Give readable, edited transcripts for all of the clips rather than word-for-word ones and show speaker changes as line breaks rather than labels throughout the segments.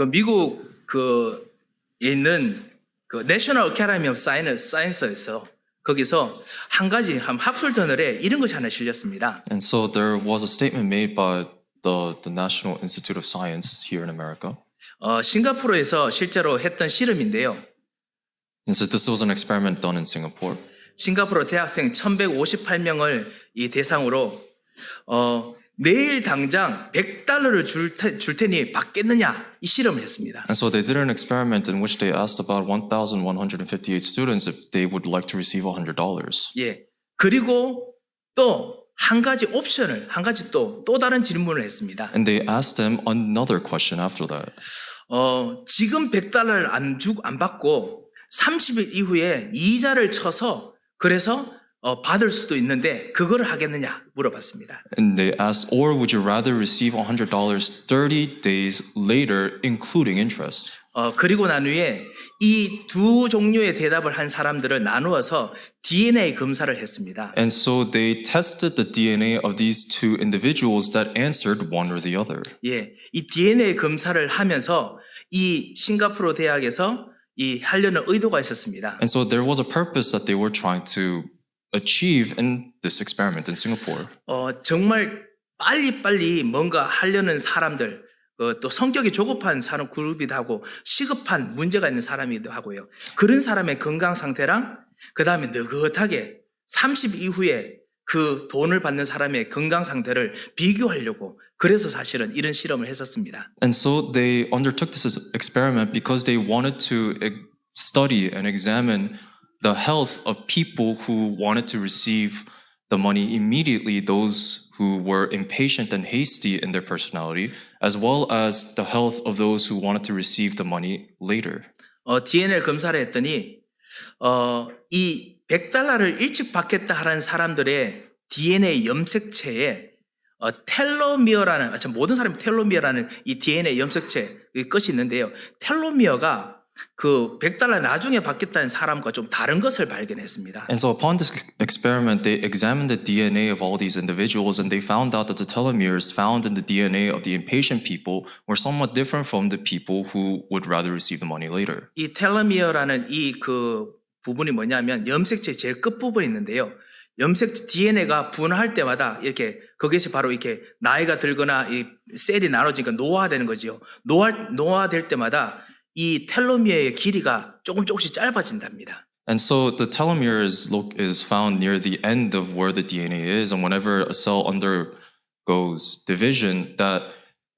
그 미국 있는 그 내셔널 어카데미 오브 사이언스에서 거기서 한 학술 저널에 이런 것이 하나 실렸습니다.
And so there was a statement made by the National Institute of Science here in America.
싱가포르에서 실제로 했던 실험인데요.
And so this was an experiment done in Singapore.
싱가포르 대학생 1158명을 이 대상으로 내일 당장 $100를 줄 테니 받겠느냐 이 실험을 했습니다.
And so they did an experiment in which they asked about 1,158 students if they would like to receive $100.
예. 그리고 또 한 가지 또 다른 질문을 했습니다.
And they asked them another question after that.
지금 $100를 안 받고 30일 이후에 이자를 쳐서 그래서 받을 수도 있는데 그걸 하겠느냐 물어봤습니다.
And they asked, or would you rather receive $100 30 days later, including interest?
그리고 난 후에 이 두 종류의 대답을 한 사람들을 나누어서 DNA 검사를 했습니다.
And so they tested the DNA of these two individuals that answered one or the other.
예, 이 DNA 검사를 하면서 이 싱가포르 대학에서 하려는 의도가 있었습니다.
And so there was a purpose that they were trying to achieve in this experiment in Singapore.
정말 빨리 뭔가 하려는 사람들, 또 성격이 조급한 사람 그룹이기도 하고 시급한 문제가 있는 사람이기도 하고요. 그런 사람의 건강 상태랑 그 다음에 느긋하게 30 이후에 그 돈을 받는 사람의 건강 상태를 비교하려고 그래서 사실은 이런 실험을 했었습니다.
And so they undertook this experiment because they wanted to study and examine the health of people who wanted to receive the money immediately, those who were impatient and hasty in their personality, as well as the health of those who wanted to receive the money later.
DNA를 검사를 했더니 이 $100를 일찍 받겠다 하는 사람들의 DNA 염색체에 텔로미어라는 모든 사람이 텔로미어라는 이 DNA 염색체 것이 있는데요. 텔로미어가 그 $100 나중에 받겠다는 사람과 좀 다른 것을 발견했습니다.
And so upon this experiment, they examined the DNA of all these individuals and they found out that the telomeres found in the DNA of the impatient people were somewhat different from the people who would rather receive the money later.
이 텔로미어라는 이 그 부분이 뭐냐면 염색체 제일 끝부분이 있는데요. 염색 DNA가 분화할 때마다 이렇게 거기서 바로 이렇게 나이가 들거나 이 셀이 나눠지니까 노화되는 거죠. 노화될 때마다 이 텔로미어의 길이가 조금씩 짧아진답니다.
And so the telomere is found near the end of where the DNA is, and whenever a cell undergoes division, that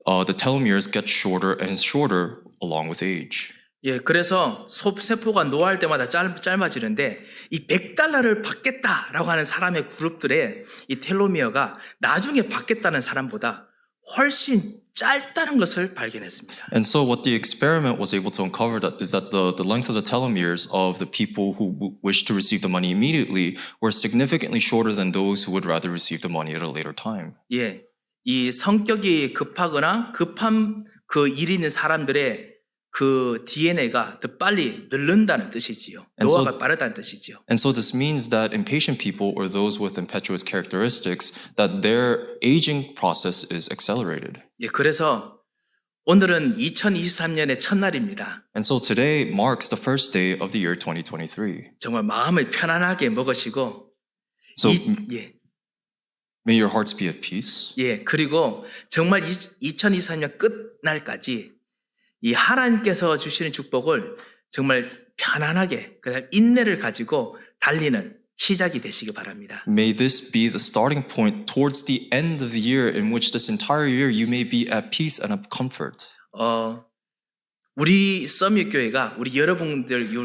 the telomeres get shorter and shorter along with age.
예, 그래서 세포가 노화할 때마다 짧아지는데 이 $100를 받겠다라고 하는 사람의 그룹들의 이 텔로미어가 나중에 받겠다는 사람보다 훨씬 짧다는 것을 발견했습니다.
And so what the experiment was able to uncover is that the length of the telomeres of the people who wish to receive the money immediately were significantly shorter than those who would rather receive the money at a later time.
예, 이 성격이 급하거나 급한 그 일이 있는 사람들의 그 DNA가 더 빨리 늙는다는 뜻이지요. 노화가 빠르다는 뜻이지요.
And so this means that impatient people or those with impetuous characteristics, that their aging process is accelerated.
예, 그래서 오늘은 2023년의 첫날입니다.
And so today marks the first day of the year 2023.
정말 마음을 편안하게 먹으시고
So
예.
may your hearts be at peace.
예, 그리고 정말 2023년 끝날까지 이 하나님께서 주시는 축복을 정말 편안하게 그다음 인내를 가지고 달리는 시작이 되시기 바랍니다.
May this be the starting point towards the end of the year in which this entire year you may be at peace and of comfort.
우리 서밋 교회가 우리 여러분들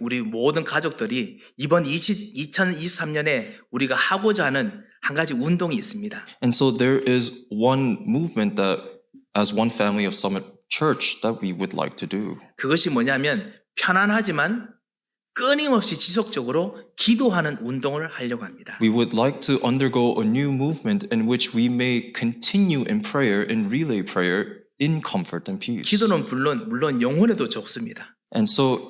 우리 모든 가족들이 이번 2023년에 우리가 하고자 하는 한 가지 운동이 있습니다.
And so there is one movement that as one family of Summit Church that we would like to do.
그것이 뭐냐면 편안하지만 끊임없이 지속적으로 기도하는 운동을 하려고 합니다.
We would like to undergo a new movement in which we may continue in prayer, in relay prayer, in comfort and peace.
기도는 물론 영혼에도 좋습니다.
And so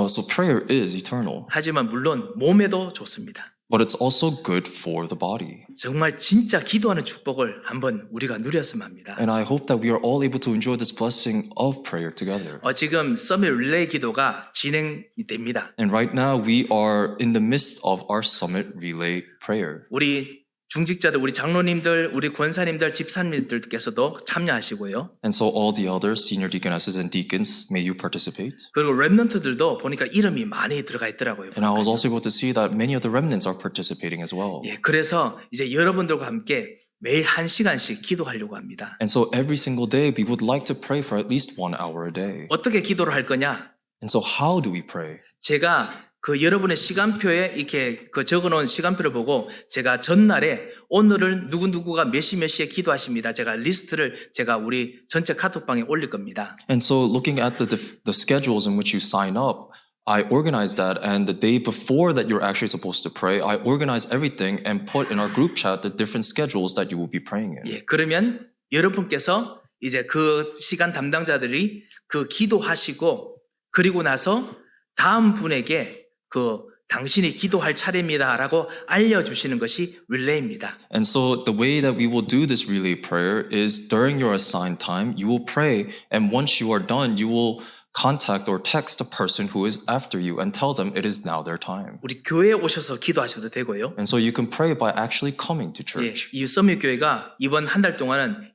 so prayer is eternal.
하지만 물론 몸에도 좋습니다.
But it's also good for the body.
정말 진짜 기도하는 축복을 한번 우리가 누렸으면 합니다.
And I hope that we are all able to enjoy this blessing of prayer together.
지금 서밋 릴레이 기도가 진행이 됩니다.
And right now we are in the midst of our summit relay prayer.
우리 중직자들, 우리 장로님들, 우리 권사님들, 집사님들께서도 참여하시고요.
And so all the elders, senior deaconesses and deacons, may you participate.
그리고 랩런트들도 보니까 이름이 많이 들어가 있더라고요.
And I was also able to see that many of the remnants are participating as well.
예, 그래서 이제 여러분들과 함께 매일 1시간씩 기도하려고 합니다.
And so every single day we would like to pray for at least 1 hour a day.
어떻게 기도를 할 거냐?
And so how do we pray?
제가 그 여러분의 시간표에 이렇게 그 적어놓은 시간표를 보고 제가 전날에 오늘은 누구누구가 몇 시에 기도하십니다. 제가 리스트를 제가 우리 전체 카톡방에 올릴 겁니다.
And so looking at the schedules in which you sign up, I organized that, and the day before that you're actually supposed to pray, I organized everything and put in our group chat the different schedules that you will be praying in.
예, 그러면 여러분께서 이제 그 시간 담당자들이 그 기도하시고 그리고 나서 다음 분에게 그 당신이 기도할 차례입니다라고 알려주시는 것이 릴레이입니다.
And so the way that we will do this relay prayer is during your assigned time, you will pray, and once you are done, you will contact or text the person who is after you and tell them it is now their time.
우리 교회에 오셔서 기도하셔도 되고요.
And so you can pray by actually coming to
예,
church.
이 서밋 교회가 이번 한 달 동안은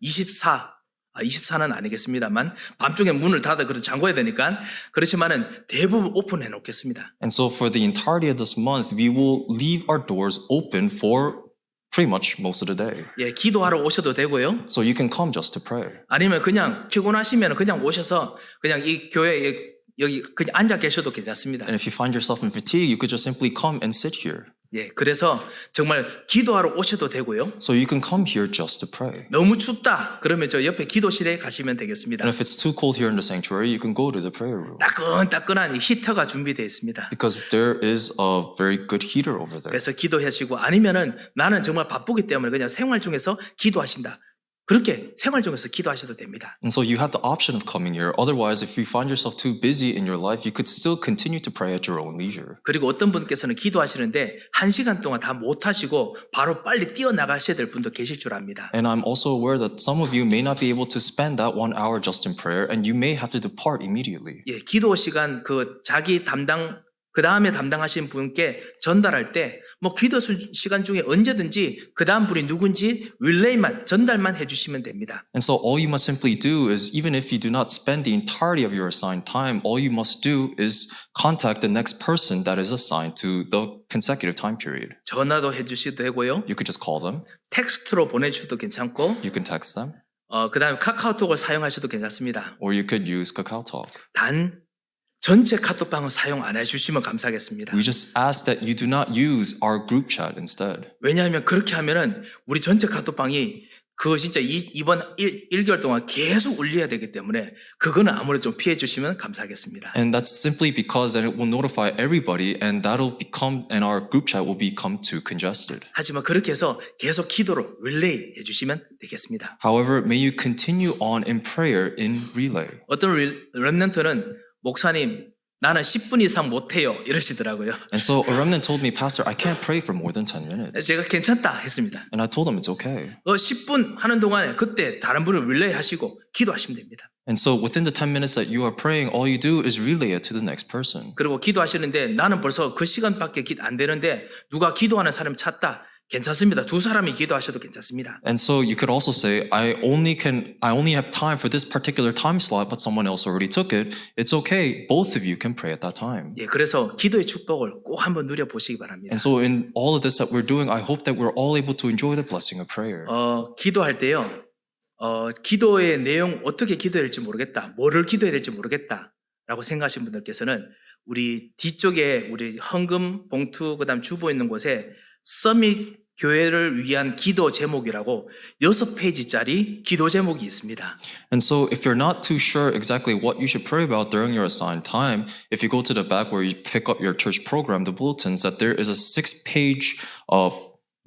24는 아니겠습니다만 밤중에 문을 닫아 그래도 잠궈야 되니까 그렇지만은 대부분 오픈해 놓겠습니다.
And so for the entirety of this month, we will leave our doors open for pretty much most of the day.
예, 기도하러 오셔도 되고요.
So you can come just to pray.
아니면 그냥 피곤하시면 그냥 오셔서 그냥 이 교회에 여기 그냥 앉아 계셔도 괜찮습니다.
And if you find yourself in fatigue, you could just simply come and sit here.
예, 그래서 정말 기도하러 오셔도 되고요.
So you can come here just to pray.
너무 춥다. 그러면 저 옆에 기도실에 가시면 되겠습니다.
And if it's too cold here in the sanctuary, you can go to the prayer room.
따끈따끈한 이 히터가 준비되어 있습니다.
Because there is a very good heater over there.
그래서 기도하시고 아니면은 나는 정말 바쁘기 때문에 그냥 생활 중에서 기도하신다. 그렇게 생활 중에서 기도하셔도 됩니다.
And so you have the option of coming here. Otherwise, if you find yourself too busy in your life, you could still continue to pray at your own leisure.
그리고 어떤 분께서는 기도하시는데 1시간 동안 다 못하시고 바로 빨리 뛰어나가셔야 될 분도 계실 줄 압니다.
And I'm also aware that some of you may not be able to spend that 1 hour just in prayer, and you may have to depart immediately.
예, 기도 시간 그 자기 담당 그 다음에 담당하신 분께 전달할 때 뭐 기도 시간 중에 언제든지 그 다음 분이 누군지 릴레이만 전달만 해주시면 됩니다.
And so all you must simply do is, even if you do not spend the entirety of your assigned time, all you must do is contact the next person that is assigned to the consecutive time period.
전화도 해주셔도 되고요.
You could just call them,
텍스트로 보내주셔도 괜찮고
you can text them,
그 다음에 카카오톡을 사용하셔도 괜찮습니다.
or you could use KakaoTalk.
단 전체 카톡방은 사용 안 해주시면 감사하겠습니다.
We just ask that you do not use our group chat instead.
왜냐하면 그렇게 하면은 우리 전체 카톡방이 그거 진짜 이번 1개월 동안 계속 울려야 되기 때문에 그거는 아무래도 좀 피해 주시면 감사하겠습니다.
And that's simply because then it will notify everybody, and and our group chat will become too congested.
하지만 그렇게 해서 계속 기도로 릴레이 해주시면 되겠습니다.
However, may you continue on in prayer in relay.
어떤 랩런트는 목사님 나는 10분 이상 못해요 이러시더라고요.
And so a remnant told me, Pastor, I can't pray for more than 10 minutes.
제가 괜찮다 했습니다.
And I told them it's okay.
10분 하는 동안에 그때 다른 분을 릴레이 하시고 기도하시면 됩니다.
And so within the 10 minutes that you are praying, all you do is relay it to the next person.
그리고 기도하시는데 나는 벌써 그 시간밖에 안 되는데 누가 기도하는 사람 찾다. 괜찮습니다. 2사람이 기도하셔도 괜찮습니다.
And so you could also say, I only have time for this particular time slot, but someone else already took it. It's okay. Both of you can pray at that time.
예, 그래서 기도의 축복을 꼭 한번 누려보시기 바랍니다.
And so in all of this that we're doing, I hope that we're all able to enjoy the blessing of prayer.
기도할 때요. 기도의 내용 어떻게 기도해야 될지 모르겠다. 뭐를 기도해야 될지 모르겠다. 라고 생각하시는 분들께서는 우리 뒤쪽에 우리 헌금 봉투 그다음 주보 있는 곳에 서밋 교회를 위한 기도 제목이라고 6페이지짜리 기도 제목이 있습니다.
And so if you're not too sure exactly what you should pray about during your assigned time, if you go to the back where you pick up your church program, the bulletins, that there is a 6-page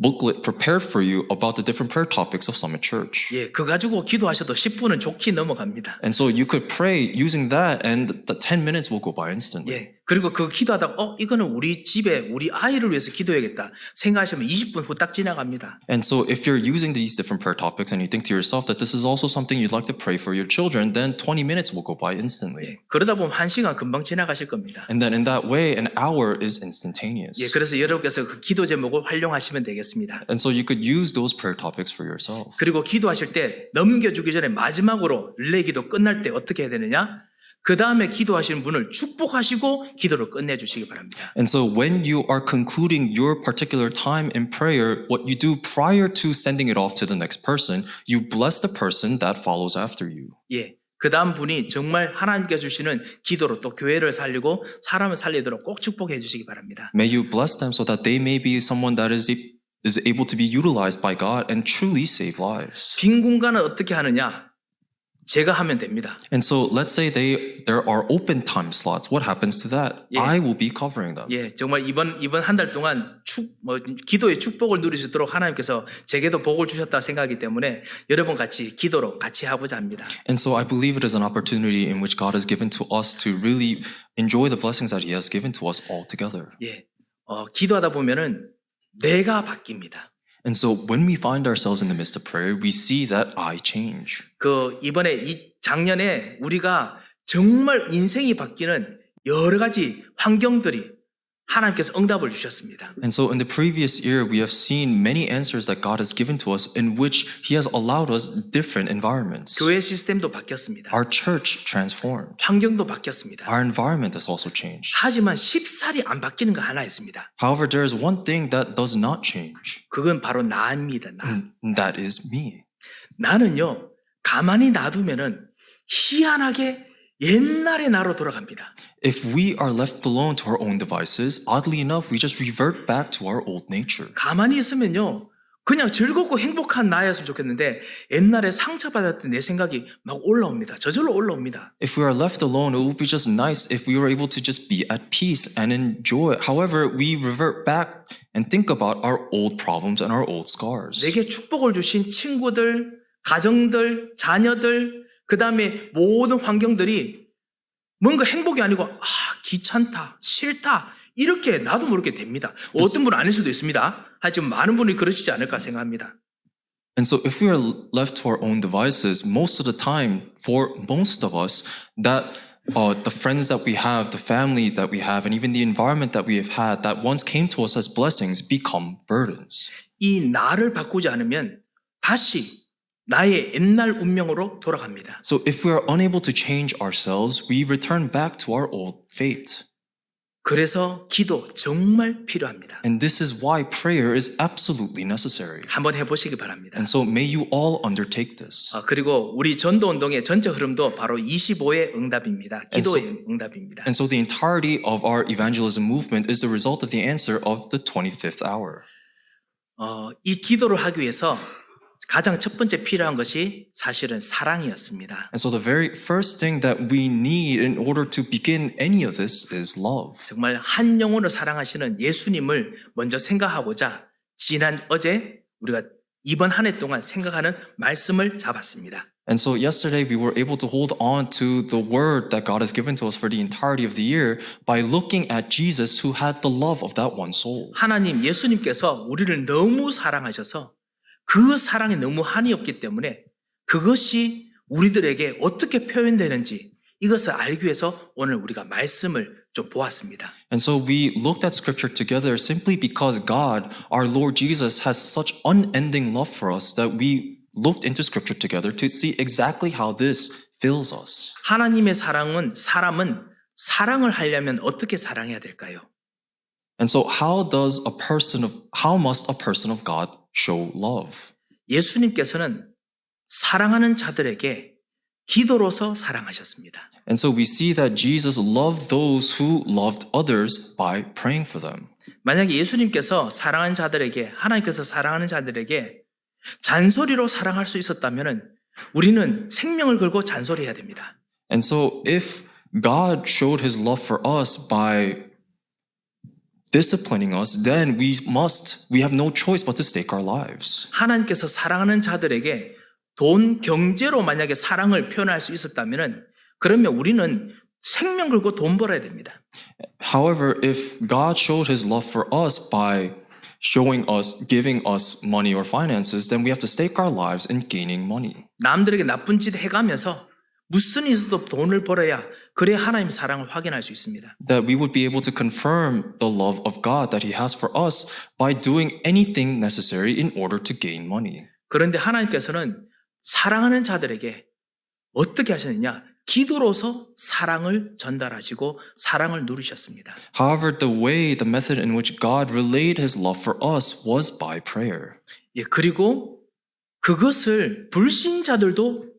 booklet prepared for you about the different prayer topics of Summit Church.
예, 그거 가지고 기도하셔도 10분은 좋게 넘어갑니다.
And so you could pray using that, and the 10 minutes will go by instantly.
예, 그리고 그 기도하다가 이거는 우리 집에 우리 아이를 위해서 기도해야겠다 생각하시면 20분 후딱 지나갑니다.
And so if you're using these different prayer topics and you think to yourself that this is also something you'd like to pray for your children, then 20 minutes will go by instantly.
그러다 보면 1시간 금방 지나가실 겁니다.
And then in that way, an hour is instantaneous.
그래서 여러분께서 그 기도 제목을 활용하시면 되겠습니다.
And so you could use those prayer topics for yourself.
그리고 기도하실 때 넘겨주기 전에 마지막으로 릴레이 기도 끝날 때 어떻게 해야 되느냐? 그 다음에 기도하시는 분을 축복하시고 기도를 끝내주시기 바랍니다.
And so when you are concluding your particular time in prayer, what you do prior to sending it off to the next person, you bless the person that follows after you.
그 다음 분이 정말 하나님께서 주시는 기도로 또 교회를 살리고 사람을 살리도록 꼭 축복해 주시기 바랍니다.
May you bless them so that they may be someone that is able to be utilized by God and truly save lives.
빈 공간은 어떻게 하느냐? 제가 하면 됩니다.
And so let's say there are open time slots. What happens to that? I will be covering them.
정말 이번 한 달 동안 기도의 축복을 누릴 수 있도록 하나님께서 제게도 복을 주셨다 생각하기 때문에 여러분 같이 기도로 같이 하고자 합니다.
And so I believe it is an opportunity in which God has given to us to really enjoy the blessings that He has given to us all together.
기도하다 보면은 내가 바뀝니다.
And so when we find ourselves in the midst of prayer, we see that I change.
이번에 작년에 우리가 정말 인생이 바뀌는 여러 가지 환경들이 하나님께서 응답을 주셨습니다.
And so in the previous year, we have seen many answers that God has given to us in which He has allowed us different environments.
교회 시스템도 바뀌었습니다.
Our church transformed.
환경도 바뀌었습니다.
Our environment has also changed.
하지만 쉽사리 안 바뀌는 거 하나 있습니다.
However, there is one thing that does not change.
그건 바로 나입니다. 나.
And that is me.
나는요, 가만히 놔두면은 희한하게 옛날의 나로 돌아갑니다.
If we are left alone to our own devices, oddly enough, we just revert back to our old nature.
가만히 있으면요, 그냥 즐겁고 행복한 나였으면 좋겠는데 옛날에 상처받았던 내 생각이 막 올라옵니다. 저절로 올라옵니다.
If we are left alone, it would be just nice if we were able to just be at peace and enjoy. However, we revert back and think about our old problems and our old scars.
내게 축복을 주신 친구들, 가정들, 자녀들, 그 다음에 모든 환경들이 뭔가 행복이 아니고 귀찮다, 싫다 이렇게 나도 모르게 됩니다. 어떤 분은 아닐 수도 있습니다. 하지만 많은 분이 그러시지 않을까 생각합니다.
And so if we are left to our own devices, most of the time, for most of us, that the friends that we have, the family that we have, and even the environment that we have had that once came to us as blessings become burdens.
이 나를 바꾸지 않으면 다시 나의 옛날 운명으로 돌아갑니다.
So if we are unable to change ourselves, we return back to our old fate.
그래서 기도 정말 필요합니다.
And this is why prayer is absolutely necessary.
한번 해보시기 바랍니다.
And so may you all undertake this.
그리고 우리 전도운동의 전체 흐름도 바로 25의 응답입니다. 기도의 응답입니다.
And so the entirety of our evangelism movement is the result of the answer of the 25th hour.
이 기도를 하기 위해서 가장 첫 번째 필요한 것이 사실은 사랑이었습니다.
And so the very first thing that we need in order to begin any of this is love.
정말 한 영혼을 사랑하시는 예수님을 먼저 생각하고자 어제 우리가 이번 한 해 동안 생각하는 말씀을 잡았습니다.
And so yesterday we were able to hold on to the word that God has given to us for the entirety of the year by looking at Jesus who had the love of that one soul.
하나님 예수님께서 우리를 너무 사랑하셔서 그 사랑이 너무 한이 없기 때문에 그것이 우리들에게 어떻게 표현되는지 이것을 알기 위해서 오늘 우리가 말씀을 좀 보았습니다.
And so we looked at scripture together simply because God, our Lord Jesus, has such unending love for us that we looked into scripture together to see exactly how this fills us.
하나님의 사랑은 사람은 사랑을 하려면 어떻게 사랑해야 될까요?
And so how must a person of God show love?
예수님께서는 사랑하는 자들에게 기도로서 사랑하셨습니다.
And so we see that Jesus loved those who loved others by praying for them.
만약에 예수님께서 사랑하는 자들에게 하나님께서 사랑하는 자들에게 잔소리로 사랑할 수 있었다면 우리는 생명을 걸고 잔소리해야 됩니다.
And so if God showed his love for us by disciplining us, then we have no choice but to stake our lives.
하나님께서 사랑하는 자들에게 돈, 경제로 만약에 사랑을 표현할 수 있었다면 그러면 우리는 생명 걸고 돈 벌어야 됩니다.
However, if God showed his love for us by giving us money or finances, then we have to stake our lives in gaining money.
남들에게 나쁜 짓 해가면서 무슨 일에서도 돈을 벌어야 그래 하나님의 사랑을 확인할 수 있습니다.
That we would be able to confirm the love of God that he has for us by doing anything necessary in order to gain money.
그런데 하나님께서는 사랑하는 자들에게 어떻게 하셨느냐? 기도로서 사랑을 전달하시고 사랑을 누리셨습니다.
However, the method in which God relayed his love for us was by prayer.
예, 그리고 그것을 불신자들도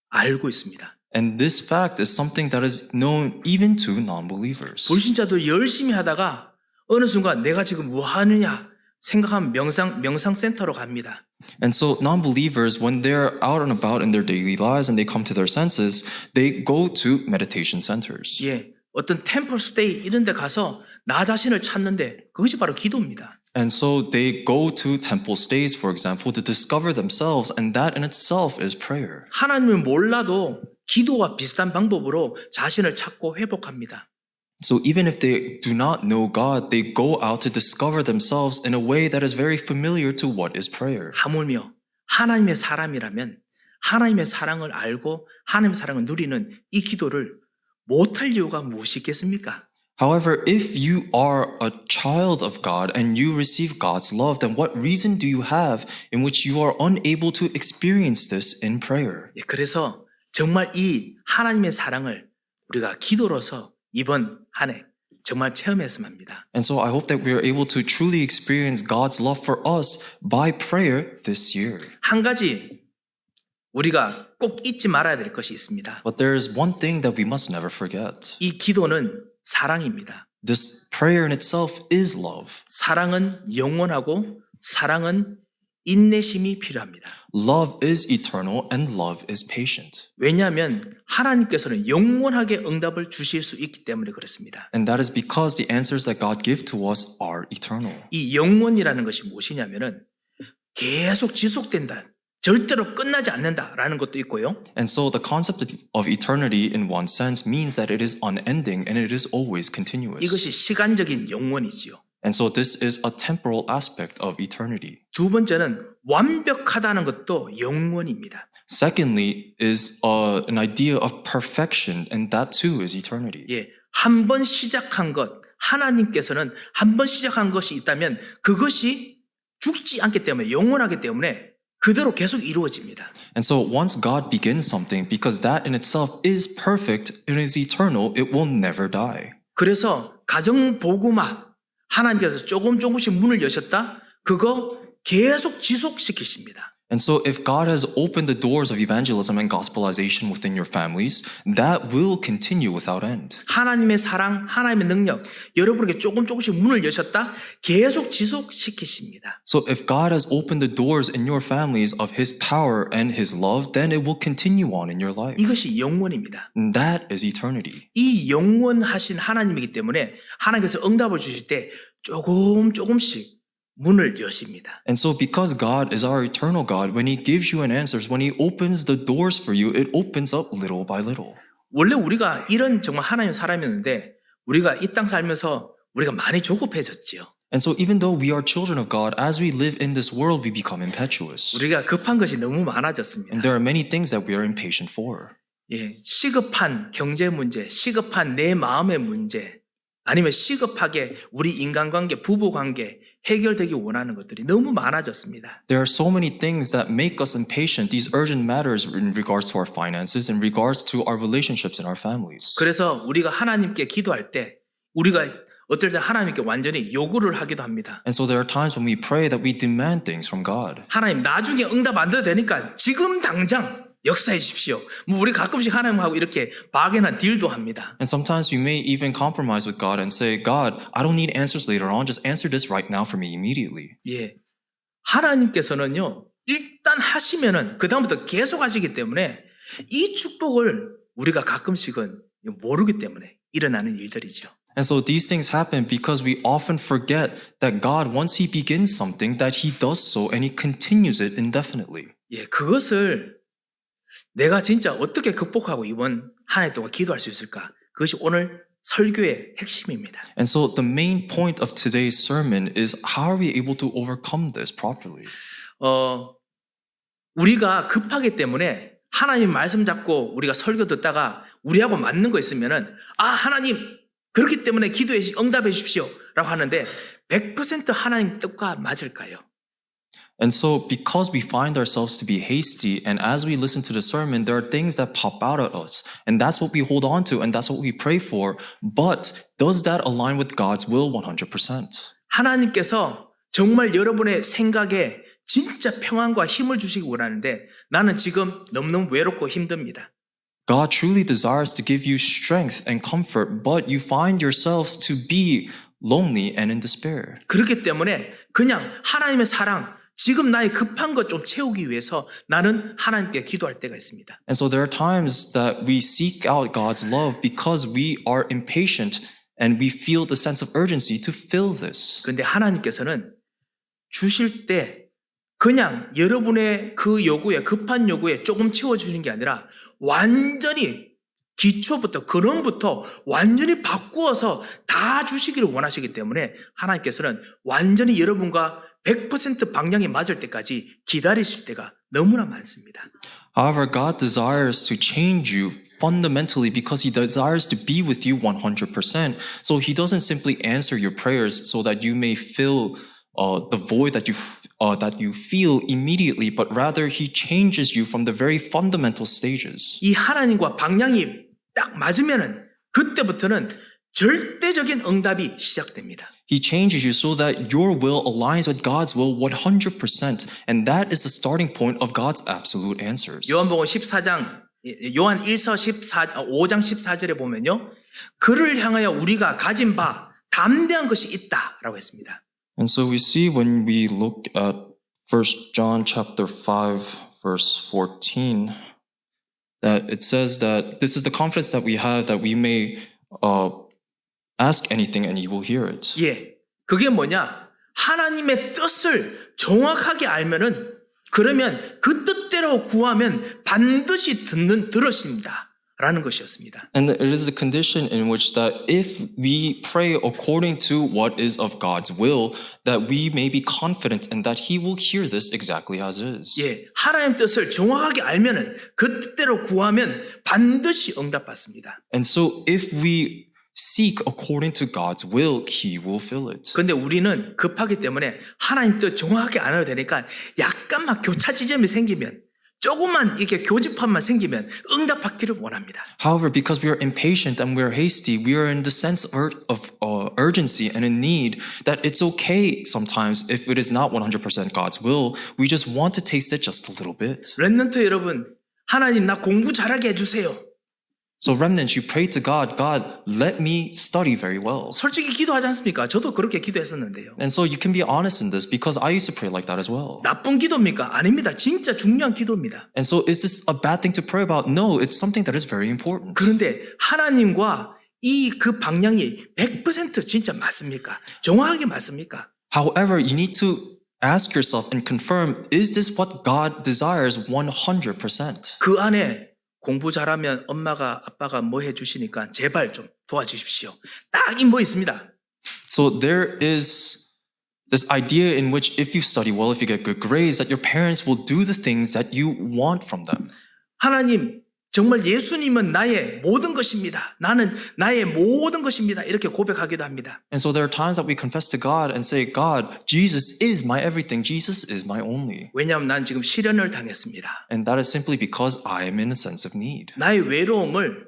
알고 있습니다.
And this fact is something that is known even to non-believers.
불신자도 열심히 하다가 어느 순간 내가 지금 뭐 하느냐 생각하면 명상센터로 갑니다.
And so non-believers, when they're out and about in their daily lives and they come to their senses, they go to meditation centers.
예, 어떤 템플 스테이 이런 데 가서 나 자신을 찾는데 그것이 바로 기도입니다.
And so they go to temple stays, for example, to discover themselves, and that in itself is prayer.
하나님을 몰라도 기도와 비슷한 방법으로 자신을 찾고 회복합니다.
So even if they do not know God, they go out to discover themselves in a way that is very familiar to what is prayer.
하물며 하나님의 사람이라면 하나님의 사랑을 알고 하나님의 사랑을 누리는 이 기도를 못할 이유가 무엇이 있겠습니까?
However, if you are a child of God and you receive God's love, then what reason do you have in which you are unable to experience this in prayer?
예, 그래서 정말 이 하나님의 사랑을 우리가 기도로서 이번 한 해 정말 체험했으면 합니다.
And so I hope that we are able to truly experience God's love for us by prayer this year.
한 가지 우리가 꼭 잊지 말아야 될 것이 있습니다.
But there is one thing that we must never forget.
이 기도는 사랑입니다.
This prayer in itself is love.
사랑은 영원하고 사랑은 인내심이 필요합니다.
Love is eternal and love is patient.
왜냐하면 하나님께서는 영원하게 응답을 주실 수 있기 때문에 그렇습니다.
And that is because the answers that God gives to us are eternal.
이 영원이라는 것이 무엇이냐면은 계속 지속된다. 절대로 끝나지 않는다라는 것도 있고요.
And so the concept of eternity in one sense means that it is unending and it is always continuous.
이것이 시간적인 영원이지요.
And so this is a temporal aspect of eternity.
두 번째는 완벽하다는 것도 영원입니다.
Secondly is an idea of perfection, and that too is eternity.
예, 한 번 시작한 것, 하나님께서는 한 번 시작한 것이 있다면 그것이 죽지 않기 때문에 영원하기 때문에 그대로 계속 이루어집니다.
And so once God begins something, because that in itself is perfect, it is eternal, it will never die.
그래서 가정복음화 하나님께서 조금씩 문을 여셨다. 그거 계속 지속시키십니다.
And so if God has opened the doors of evangelism and gospelization within your families, that will continue without end.
하나님의 사랑, 하나님의 능력, 여러분에게 조금씩 문을 여셨다. 계속 지속시키십니다.
So if God has opened the doors in your families of his power and his love, then it will continue on in your life.
이것이 영원입니다.
And that is eternity.
이 영원하신 하나님이기 때문에 하나님께서 응답을 주실 때 조금씩 문을 여십니다.
And so because God is our eternal God, when he gives you an answer, when he opens the doors for you, it opens up little by little.
원래 우리가 이런 정말 하나님의 사람이었는데 우리가 이 땅 살면서 우리가 많이 조급해졌지요.
And so even though we are children of God, as we live in this world, we become impetuous.
우리가 급한 것이 너무 많아졌습니다.
And there are many things that we are impatient for.
예, 시급한 경제 문제, 시급한 내 마음의 문제, 아니면 시급하게 우리 인간관계, 부부관계 해결되기 원하는 것들이 너무 많아졌습니다.
There are so many things that make us impatient, these urgent matters in regards to our finances, in regards to our relationships in our families.
그래서 우리가 하나님께 기도할 때 우리가 어떨 때 하나님께 완전히 요구를 하기도 합니다.
And so there are times when we pray that we demand things from God.
하나님 나중에 응답 안 돼도 되니까 지금 당장 역사해 주십시오. 뭐 우리 가끔씩 하나님하고 이렇게 박연한 딜도 합니다.
And sometimes we may even compromise with God and say, God, I don't need answers later on. Just answer this right now for me immediately.
예, 하나님께서는요 일단 하시면은 그 다음부터 계속 하시기 때문에 이 축복을 우리가 가끔씩은 모르기 때문에 일어나는 일들이죠.
And so these things happen because we often forget that God, once he begins something, that he does so and he continues it indefinitely.
예, 그것을 내가 진짜 어떻게 극복하고 이번 한 해 동안 기도할 수 있을까? 그것이 오늘 설교의 핵심입니다.
And so the main point of today's sermon is how are we able to overcome this properly?
우리가 급하기 때문에 하나님 말씀 잡고 우리가 설교 듣다가 우리하고 맞는 거 있으면은 하나님 그렇기 때문에 기도해 응답해 주십시오 라고 하는데 100% 하나님 뜻과 맞을까요?
And so because we find ourselves to be hasty and as we listen to the sermon, there are things that pop out at us and that's what we hold on to and that's what we pray for. But does that align with God's will 100%?
하나님께서 정말 여러분의 생각에 진짜 평안과 힘을 주시기 원하는데 나는 지금 너무너무 외롭고 힘듭니다.
God truly desires to give you strength and comfort, but you find yourselves to be lonely and in despair.
그렇기 때문에 그냥 하나님의 사랑, 지금 나의 급한 것 좀 채우기 위해서 나는 하나님께 기도할 때가 있습니다.
And so there are times that we seek out God's love because we are impatient and we feel the sense of urgency to fill this.
그런데 하나님께서는 주실 때 그냥 여러분의 그 요구에 급한 요구에 조금 채워주는 게 아니라 완전히 기초부터 근원부터 완전히 바꾸어서 다 주시기를 원하시기 때문에 하나님께서는 완전히 여러분과 100% 방향이 맞을 때까지 기다리실 때가 너무나 많습니다.
However, God desires to change you fundamentally because He desires to be with you 100%. So He doesn't simply answer your prayers so that you may fill the void that you feel immediately, but rather He changes you from the very fundamental stages.
이 하나님과 방향이 딱 맞으면은 그때부터는 절대적인 응답이 시작됩니다.
He changes you so that your will aligns with God's will 100%, and that is the starting point of God's absolute answers.
요한복음 14장 요한 1서 5장 14절에 보면요. 그를 향하여 우리가 가진 바 담대한 것이 있다라고 했습니다.
And so we see when we look at 1 John chapter 5 verse 14 that it says that this is the confidence that we have that we may ask anything and He will hear it.
예, 그게 뭐냐? 하나님의 뜻을 정확하게 알면은 그러면 그 뜻대로 구하면 반드시 들으신다. 라는 것이었습니다.
And it is a condition in which that if we pray according to what is of God's will, that we may be confident and that He will hear this exactly as is.
예, 하나님 뜻을 정확하게 알면은 그 뜻대로 구하면 반드시 응답받습니다.
And so if we seek according to God's will, He will fill it.
근데 우리는 급하기 때문에 하나님 뜻 정확하게 안 해도 되니까 약간만 교차 지점이 생기면 조금만 이렇게 교집합만 생기면 응답받기를 원합니다.
However, because we are impatient and we are hasty, we are in the sense of urgency and in need that it's okay sometimes if it is not 100% God's will. We just want to taste it just a little bit.
렘넌트 여러분, 하나님 나 공부 잘하게 해주세요.
So remnants, you pray to God, God, let me study very well.
솔직히 기도하지 않습니까? 저도 그렇게 기도했었는데요.
And so you can be honest in this because I used to pray like that as well.
나쁜 기도입니까? 아닙니다. 진짜 중요한 기도입니다.
And so is this a bad thing to pray about? No, it's something that is very important.
그런데 하나님과 이 그 방향이 100% 진짜 맞습니까? 정확하게 맞습니까?
However, you need to ask yourself and confirm, is this what God desires 100%?
그 안에 공부 잘하면 엄마가 아빠가 뭐 해주시니까 제발 좀 도와주십시오. 딱 뭐 있습니다.
So there is this idea in which if you study well, if you get good grades, that your parents will do the things that you want from them.
하나님, 정말 예수님은 나의 모든 것입니다. 나는 나의 모든 것입니다. 이렇게 고백하기도 합니다.
And so there are times that we confess to God and say, God, Jesus is my everything. Jesus is my only.
왜냐하면 난 지금 시련을 당했습니다.
And that is simply because I am in a sense of need.
나의 외로움을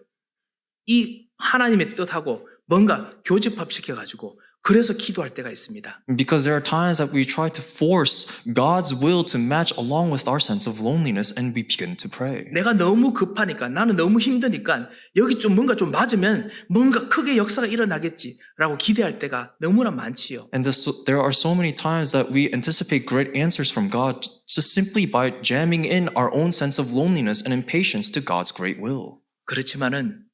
이 하나님의 뜻하고 뭔가 교집합시켜가지고 그래서 기도할 때가 있습니다.
Because there are times that we try to force God's will to match along with our sense of loneliness and we begin to pray.
내가 너무 급하니까 나는 너무 힘드니까 여기 좀 뭔가 좀 맞으면 뭔가 크게 역사가 일어나겠지라고 기대할 때가 너무나 많지요.
And there are so many times that we anticipate great answers from God just simply by jamming in our own sense of loneliness and impatience to God's great will.
그렇지만은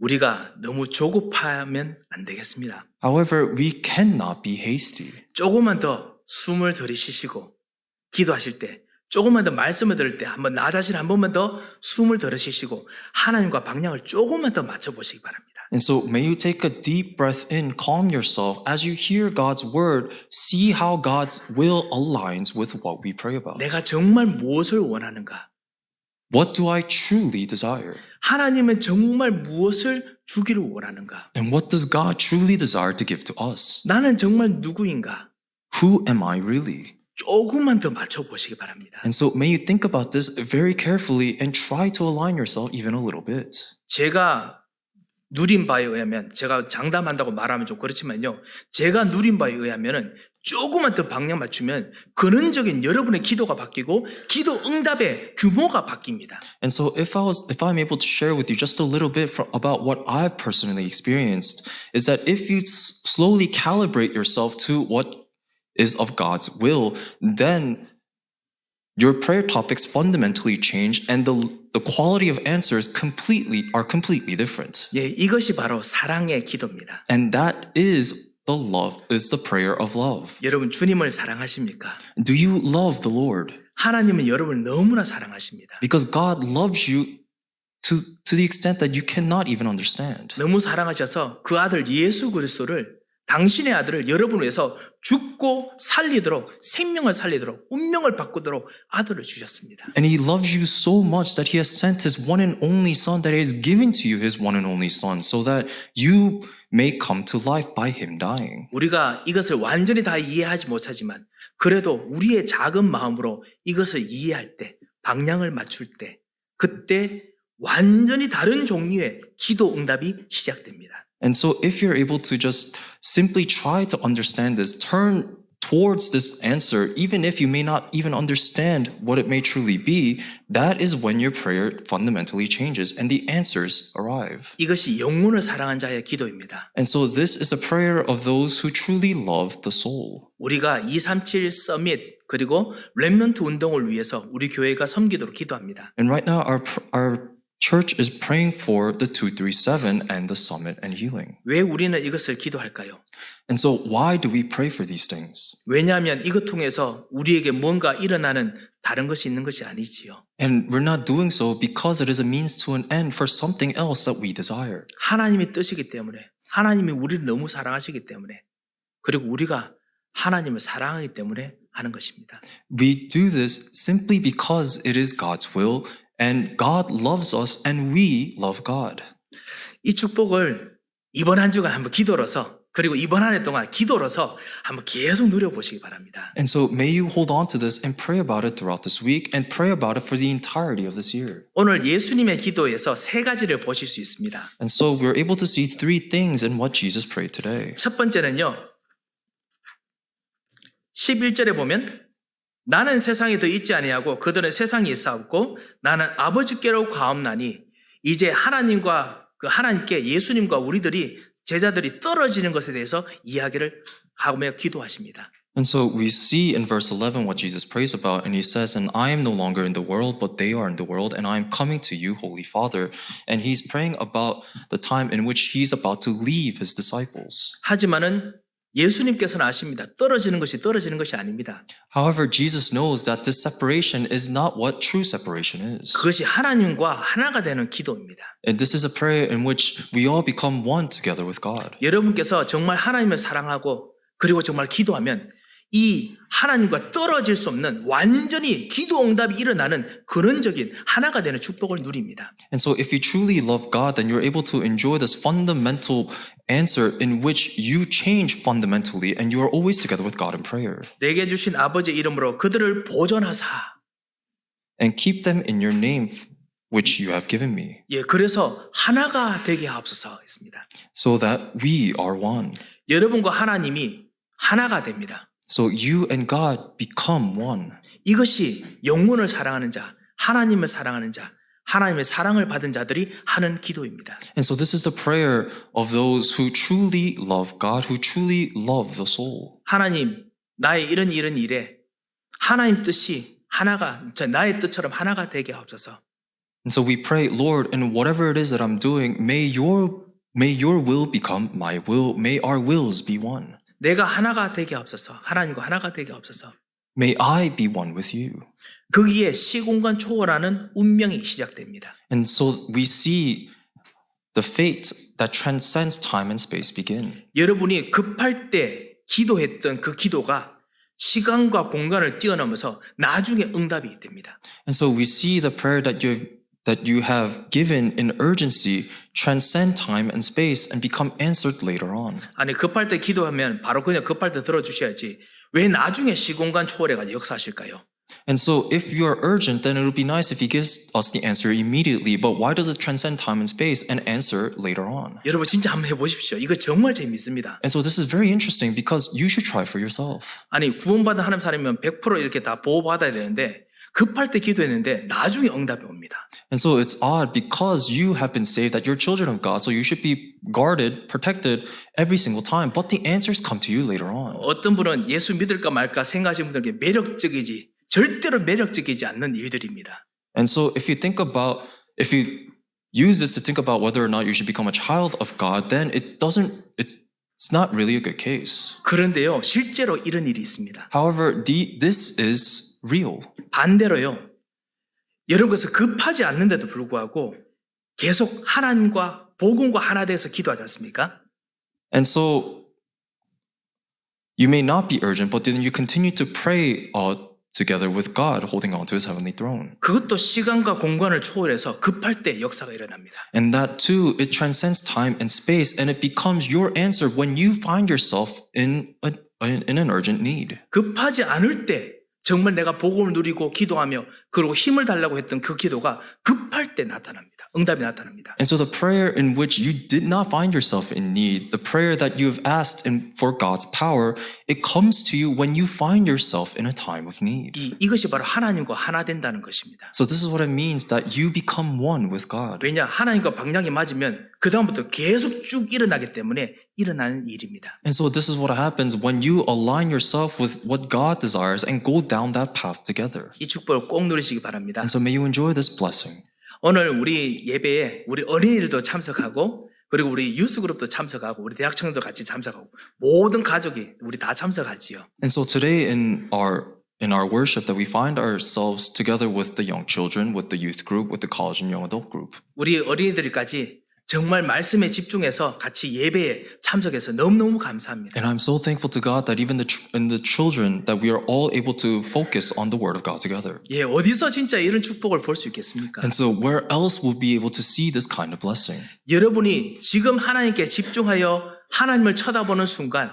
우리가 너무 조급하면 안 되겠습니다.
However, we cannot be hasty.
조금만 더 숨을 들이쉬시고 기도하실 때 조금만 더 말씀을 들을 때 한번 나 자신 한 번만 더 숨을 들이쉬시고 하나님과 방향을 조금만 더 맞춰보시기 바랍니다.
And so may you take a deep breath in, calm yourself. As you hear God's word, see how God's will aligns with what we pray about.
내가 정말 무엇을 원하는가?
What do I truly desire?
하나님은 정말 무엇을 주기를 원하는가?
And what does God truly desire to give to us?
나는 정말 누구인가?
Who am I really?
조금만 더 맞춰보시기 바랍니다.
And so may you think about this very carefully and try to align yourself even a little bit.
제가 누린 바에 의하면, 제가 장담한다고 말하면 좀 그렇지만요, 제가 누린 바에 의하면은 조금만 더 방향 맞추면 근원적인 여러분의 기도가 바뀌고 기도 응답의 규모가 바뀝니다.
And so if I'm able to share with you just a little bit about what I've personally experienced, is that if you slowly calibrate yourself to what is of God's will, then your prayer topics fundamentally change and the quality of answers are completely different.
예, 이것이 바로 사랑의 기도입니다.
And that is the prayer of love.
여러분 주님을 사랑하십니까?
Do you love the Lord?
하나님은 여러분을 너무나 사랑하십니다.
Because God loves you to the extent that you cannot even understand.
너무 사랑하셔서 그 아들 예수 그리스도를, 당신의 아들을 여러분을 위해서 죽고 살리도록, 생명을 살리도록, 운명을 바꾸도록 아들을 주셨습니다.
And He loves you so much that He has sent His one and only Son, that He has given to you His one and only Son, so that you may come to life by Him dying.
우리가 이것을 완전히 다 이해하지 못하지만 그래도 우리의 작은 마음으로 이것을 이해할 때, 방향을 맞출 때, 그때 완전히 다른 종류의 기도 응답이 시작됩니다.
And so if you're able to just simply try to understand this, turn towards this answer, even if you may not even understand what it may truly be, that is when your prayer fundamentally changes and the answers arrive.
이것이 영혼을 사랑한 자의 기도입니다.
And so this is the prayer of those who truly love the soul.
우리가 237 서밋 그리고 렘넌트 운동을 위해서 우리 교회가 섬기도록 기도합니다.
And right now our church is praying for the 237 and the summit and healing.
왜 우리는 이것을 기도할까요?
And so why do we pray for these things?
왜냐하면 이것 통해서 우리에게 뭔가 일어나는 다른 것이 있는 것이 아니지요.
And we're not doing so because it is a means to an end for something else that we desire.
하나님의 뜻이기 때문에, 하나님이 우리를 너무 사랑하시기 때문에, 그리고 우리가 하나님을 사랑하기 때문에 하는 것입니다.
We do this simply because it is God's will and God loves us and we love God.
이 축복을 이번 한 주간 한번 기도로서, 그리고 이번 한 해 동안 기도로서 한번 계속 누려보시기 바랍니다.
And so may you hold on to this and pray about it throughout this week and pray about it for the entirety of this year.
오늘 예수님의 기도에서 세 가지를 보실 수 있습니다.
And so we're able to see three things in what Jesus prayed today.
첫 번째는요, 11절에 보면 나는 세상에 더 있지 아니하고 그들은 세상에 있사옵고 나는 아버지께로 가옵나니 이제 하나님께 예수님과 우리들이 제자들이 떨어지는 것에 대해서 이야기를 하며 기도하십니다.
And so we see in verse 11 what Jesus prays about, and He says, and I am no longer in the world, but they are in the world, and I am coming to you, Holy Father. And He's praying about the time in which He's about to leave His disciples.
하지만은 예수님께서는 아십니다. 떨어지는 것이 아닙니다.
However, Jesus knows that this separation is not what true separation is.
그것이 하나님과 하나가 되는 기도입니다.
And this is a prayer in which we all become one together with God.
여러분께서 정말 하나님을 사랑하고 그리고 정말 기도하면 이 하나님과 떨어질 수 없는 완전히 기도 응답이 일어나는 근원적인 하나가 되는 축복을 누립니다.
And so if you truly love God, then you're able to enjoy this fundamental answer in which you change fundamentally and you are always together with God in prayer.
내게 주신 아버지 이름으로 그들을 보존하사.
And keep them in your name which you have given me.
예, 그래서 하나가 되게 하옵소서 했습니다.
So that we are one.
여러분과 하나님이 하나가 됩니다.
So you and God become one.
이것이 영혼을 사랑하는 자, 하나님을 사랑하는 자, 하나님의 사랑을 받은 자들이 하는 기도입니다.
And so this is the prayer of those who truly love God, who truly love the soul.
하나님, 나의 이런 일에 하나님 뜻이 나의 뜻처럼 하나가 되게 하옵소서.
And so we pray, Lord, in whatever it is that I'm doing, may your will become my will. May our wills be one.
내가 하나가 되게 하옵소서. 하나님과 하나가 되게 하옵소서.
May I be one with you.
거기에 시공간 초월하는 운명이 시작됩니다.
And so we see the fate that transcends time and space begin.
여러분이 급할 때 기도했던 그 기도가 시간과 공간을 뛰어넘어서 나중에 응답이 됩니다.
And so we see the prayer that you have given in urgency transcend time and space and become answered later on.
아니 급할 때 기도하면 바로 그냥 급할 때 들어주셔야지 왜 나중에 시공간 초월해가지고 역사하실까요?
And so if you are urgent, then it would be nice if he gives us the answer immediately. But why does it transcend time and space and answer later on?
여러분 진짜 한번 해보십시오. 이거 정말 재밌습니다.
And so this is very interesting because you should try for yourself.
아니 구원받은 하나님 사람이면 100% 이렇게 다 보호받아야 되는데 급할 때 기도했는데 나중에 응답이 옵니다.
And so it's odd because you have been saved that you're children of God. So you should be guarded, protected every single time. But the answers come to you later on.
어떤 분은 예수 믿을까 말까 생각하시는 분들에게 매력적이지 절대로 매력적이지 않는 일들입니다.
And so if you use this to think about whether or not you should become a child of God, then it's not really a good case.
그런데요, 실제로 이런 일이 있습니다.
However, this is real.
반대로요, 여러분께서 급하지 않는데도 불구하고 계속 하나님과 복음과 하나 돼서 기도하지 않습니까?
And so you may not be urgent, but then you continue to pray together with God, holding on to His heavenly throne.
그것도 시간과 공간을 초월해서 급할 때 역사가 일어납니다.
And that too, it transcends time and space, and it becomes your answer when you find yourself in an urgent need.
급하지 않을 때 정말 내가 복음을 누리고 기도하며 그리고 힘을 달라고 했던 그 기도가 급할 때 나타납니다. 응답이 나타납니다.
And so the prayer in which you did not find yourself in need, the prayer that you have asked for God's power, it comes to you when you find yourself in a time of need.
이것이 바로 하나님과 하나 된다는 것입니다.
So this is what it means that you become one with God.
왜냐? 하나님과 방향이 맞으면 그 다음부터 계속 쭉 일어나기 때문에 일어나는 일입니다.
And so this is what happens when you align yourself with what God desires and go down that path together.
이 축복을 꼭 누리시기 바랍니다.
And so may you enjoy this blessing.
오늘 우리 예배에 우리 어린이들도 참석하고 그리고 우리 유스그룹도 참석하고 우리 대학 청년도 같이 참석하고 모든 가족이 우리 다 참석하지요.
And so today in our worship that we find ourselves together with the young children, with the youth group, with the college and young adult group.
우리 어린이들까지 정말 말씀에 집중해서 같이 예배에 참석해서 너무너무 감사합니다.
And I'm so thankful to God that even in the children that we are all able to focus on the word of God together.
예, 어디서 진짜 이런 축복을 볼 수 있겠습니까?
And so where else will be able to see this kind of blessing?
여러분이 지금 하나님께 집중하여 하나님을 쳐다보는 순간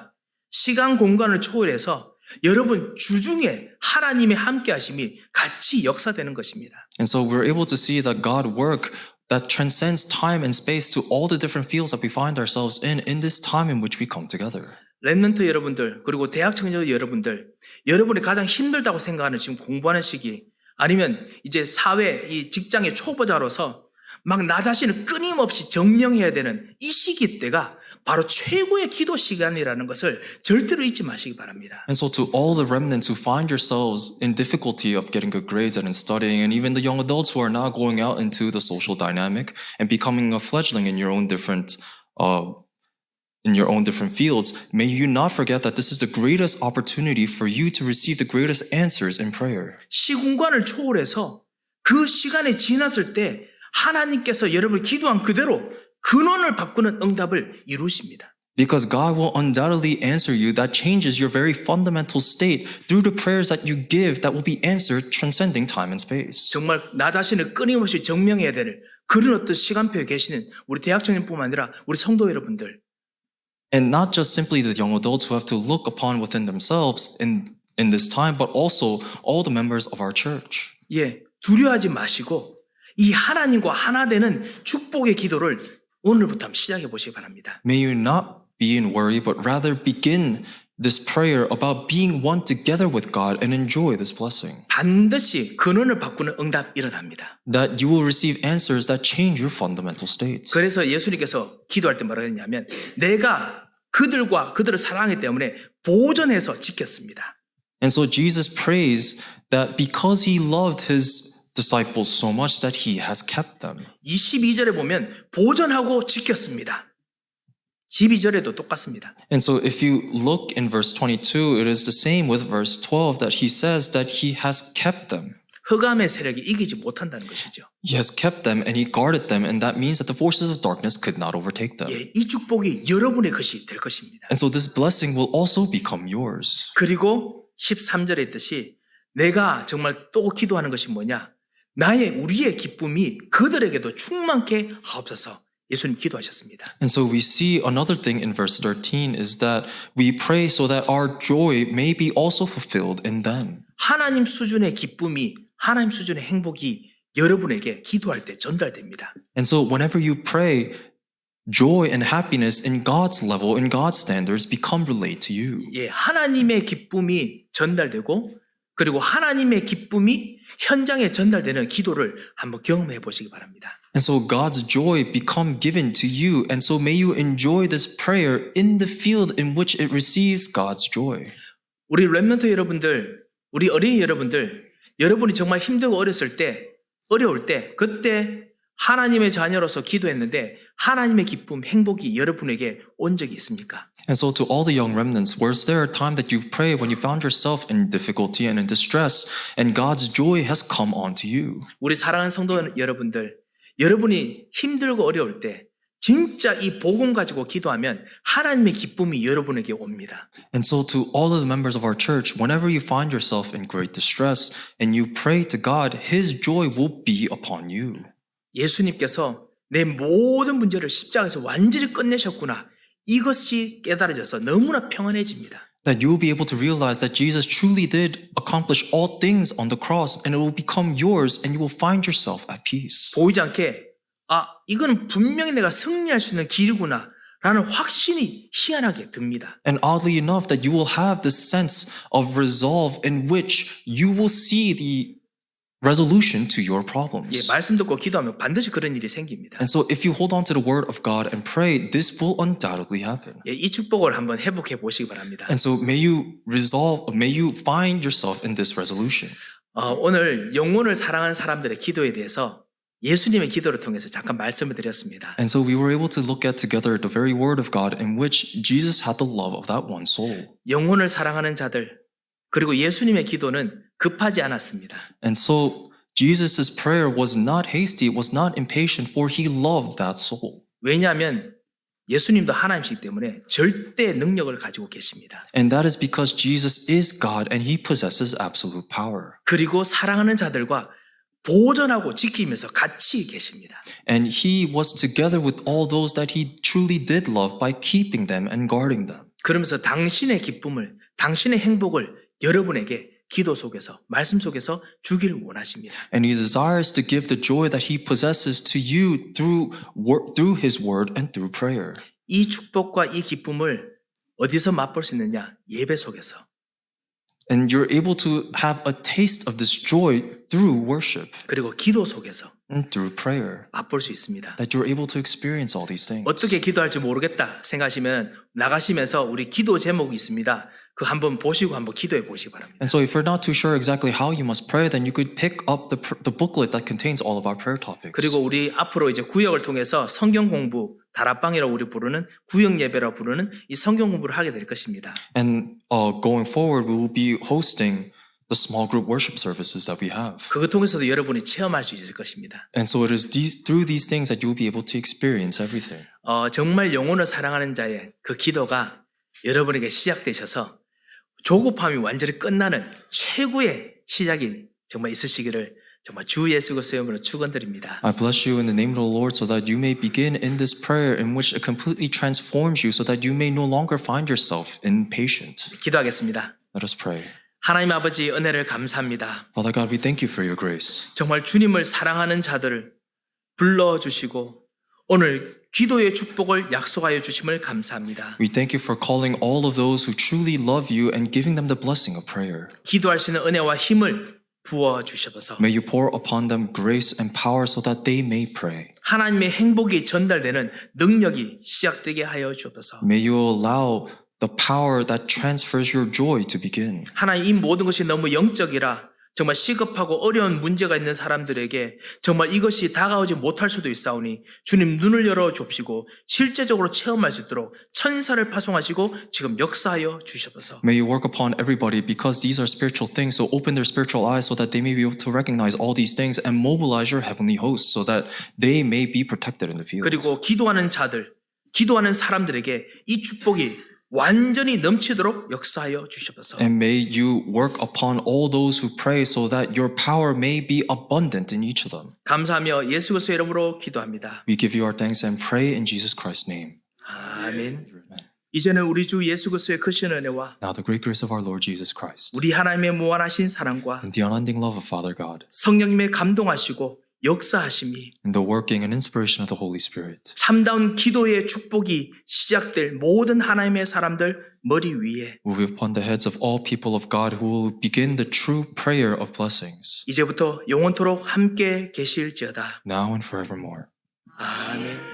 시간 공간을 초월해서 여러분 주중에 하나님의 함께 하심이 같이 역사되는 것입니다.
And so we're able to see that God work that transcends time and space to all the different fields that we find ourselves in this time in which we come together.
랩런트 여러분들 그리고 대학 청년 여러분들 여러분이 가장 힘들다고 생각하는 지금 공부하는 시기 아니면 이제 사회 이 직장의 초보자로서 막 나 자신을 끊임없이 정령해야 되는 이 시기 때가 바로 최고의 기도 시간이라는 것을 절대로 잊지 마시기 바랍니다.
And so to all the remnants who find yourselves in difficulty of getting good grades and in studying, and even the young adults who are now going out into the social dynamic and becoming a fledgling in your own different fields, may you not forget that this is the greatest opportunity for you to receive the greatest answers in prayer.
시공간을 초월해서 그 시간이 지났을 때 하나님께서 여러분이 기도한 그대로 근원을 바꾸는 응답을 이루십니다.
Because God will undoubtedly answer you that changes your very fundamental state through the prayers that you give that will be answered transcending time and space.
정말 나 자신을 끊임없이 정명해야 될 그런 어떤 시간표에 계시는 우리 대학 청년뿐만 아니라 우리 성도 여러분들.
And not just simply the young adults who have to look upon within themselves in this time, but also all the members of our church.
예, 두려워하지 마시고 이 하나님과 하나 되는 축복의 기도를 오늘부터 한번 시작해 보시기 바랍니다.
May you not be in worry, but rather begin this prayer about being one together with God and enjoy this blessing.
반드시 근원을 바꾸는 응답 일어납니다.
That you will receive answers that change your fundamental state.
그래서 예수님께서 기도할 때 뭐라고 했냐면 내가 그들을 사랑하기 때문에 보존해서 지켰습니다.
And so Jesus prays that because he loved his disciples so much that he has kept them.
22절에 보면 보존하고 지켰습니다. 12절에도 똑같습니다.
And so if you look in verse 22, it is the same with verse 12 that he says that he has kept them.
흑암의 세력이 이기지 못한다는 것이죠.
He has kept them and he guarded them, and that means that the forces of darkness could not overtake them.
예, 이 축복이 여러분의 것이 될 것입니다.
And so this blessing will also become yours.
그리고 13절에 있듯이 내가 정말 또 기도하는 것이 뭐냐? 우리의 기쁨이 그들에게도 충만케 하옵소서. 예수님 기도하셨습니다.
And so we see another thing in verse 13 is that we pray so that our joy may be also fulfilled in them.
하나님 수준의 기쁨이, 하나님 수준의 행복이 여러분에게 기도할 때 전달됩니다.
And so whenever you pray, joy and happiness in God's level, in God's standards become relayed to you.
예, 하나님의 기쁨이 전달되고 그리고 하나님의 기쁨이 현장에 전달되는 기도를 한번 경험해 보시기 바랍니다.
And so God's joy become given to you. And so may you enjoy this prayer in the field in which it receives God's joy.
우리 렘넌트 여러분들, 우리 어린이 여러분들, 여러분이 정말 힘들고 어려울 때 그때 하나님의 자녀로서 기도했는데 하나님의 기쁨, 행복이 여러분에게 온 적이 있습니까?
And so to all the young remnants, was there a time that you've prayed when you found yourself in difficulty and in distress and God's joy has come onto you?
우리 사랑하는 성도 여러분들, 여러분이 힘들고 어려울 때 진짜 이 복음 가지고 기도하면 하나님의 기쁨이 여러분에게 옵니다.
And so to all of the members of our church, whenever you find yourself in great distress and you pray to God, His joy will be upon you.
예수님께서 내 모든 문제를 십자가에서 완전히 끝내셨구나. 이것이 깨달아져서 너무나 평안해집니다.
That you will be able to realize that Jesus truly did accomplish all things on the cross and it will become yours and you will find yourself at peace.
보이지 않게 이거는 분명히 내가 승리할 수 있는 길이구나 라는 확신이 희한하게 듭니다.
And oddly enough, that you will have this sense of resolve in which you will see the resolution to your
예,
problems.
말씀 듣고 기도하면 반드시 그런 일이 생깁니다.
And so if you hold on to the word of God and pray, this will undoubtedly happen.
예, 이 축복을 한번 회복해 보시기 바랍니다.
And so may you find yourself in this resolution.
오늘 영혼을 사랑하는 사람들의 기도에 대해서 예수님의 기도를 통해서 잠깐 말씀을 드렸습니다.
And so we were able to look at together the very word of God in which Jesus had the love of that one soul.
영혼을 사랑하는 자들 그리고 예수님의 기도는 급하지 않았습니다.
And so Jesus' prayer was not hasty, it was not impatient, for he loved that soul.
왜냐하면 예수님도 하나님이시기 때문에 절대 능력을 가지고 계십니다.
And that is because Jesus is God and he possesses absolute power.
그리고 사랑하는 자들과 보존하고 지키면서 같이 계십니다.
And he was together with all those that he truly did love by keeping them and guarding them.
그러면서 당신의 기쁨을, 당신의 행복을 여러분에게 기도 속에서, 말씀 속에서 주길 원하십니다.
And he desires to give the joy that he possesses to you through his word and through prayer.
이 축복과 이 기쁨을 어디서 맛볼 수 있느냐? 예배 속에서.
And you're able to have a taste of this joy through worship
그리고 기도 속에서
and through prayer.
맛볼 수 있습니다.
That you're able to experience all these things.
어떻게 기도할지 모르겠다 생각하시면 나가시면서 우리 기도 제목이 있습니다. 그 한번 보시고 한번 기도해 보시기 바랍니다.
And so if you're not too sure exactly how you must pray, then you could pick up the booklet that contains all of our prayer topics.
그리고 우리 앞으로 이제 구역을 통해서 성경 공부, 다락방이라고 우리 부르는 구역 예배라고 부르는 이 성경 공부를 하게 될 것입니다.
And going forward, we will be hosting the small group worship services that we have.
그것 통해서도 여러분이 체험할 수 있을 것입니다.
And so it is through these things that you will be able to experience everything.
정말 영혼을 사랑하는 자의 그 기도가 여러분에게 시작되셔서 조급함이 완전히 끝나는 최고의 시작이 정말 있으시기를 정말 주 예수 그리스도의 이름으로 축원드립니다.
I bless you in the name of the Lord so that you may begin in this prayer in which it completely transforms you so that you may no longer find yourself impatient.
기도하겠습니다.
Let us pray.
하나님 아버지 은혜를 감사합니다.
Father God, we thank you for your grace.
정말 주님을 사랑하는 자들을 불러주시고 오늘 기도의 축복을 약속하여 주심을 감사합니다.
We thank you for calling all of those who truly love you and giving them the blessing of prayer.
기도할 수 있는 은혜와 힘을 부어주셔서
May you pour upon them grace and power so that they may pray.
하나님의 행복이 전달되는 능력이 시작되게 하여 주옵소서.
May you allow the power that transfers your joy to begin.
하나님 이 모든 것이 너무 영적이라 정말 시급하고 어려운 문제가 있는 사람들에게 정말 이것이 다가오지 못할 수도 있사오니 주님 눈을 열어 줍시고 실제적으로 체험할 수 있도록 천사를 파송하시고 지금 역사하여 주셔서
May you work upon everybody because these are spiritual things. So open their spiritual eyes so that they may be able to recognize all these things and mobilize your heavenly hosts so that they may be protected in the field.
그리고 기도하는 자들, 기도하는 사람들에게 이 축복이 완전히 넘치도록 역사하여 주시옵소서.
And may you work upon all those who pray so that your power may be abundant in each of them.
감사하며 예수 그리스도의 이름으로 기도합니다.
We give you our thanks and pray in Jesus Christ's name.
아멘. 이제는 우리 주 예수 그리스도의 크신 은혜와
Now the great grace of our Lord Jesus Christ
우리 하나님의 무한하신 사랑과
and the unending love of Father God
성령님의 감동하시고 역사하심이
and the working and inspiration of the Holy Spirit
참다운 기도의 축복이 시작될 모든 하나님의 사람들 머리 위에
will be upon the heads of all people of God who will begin the true prayer of blessings
이제부터 영원토록 함께 계실지어다.
now and forevermore.
아멘.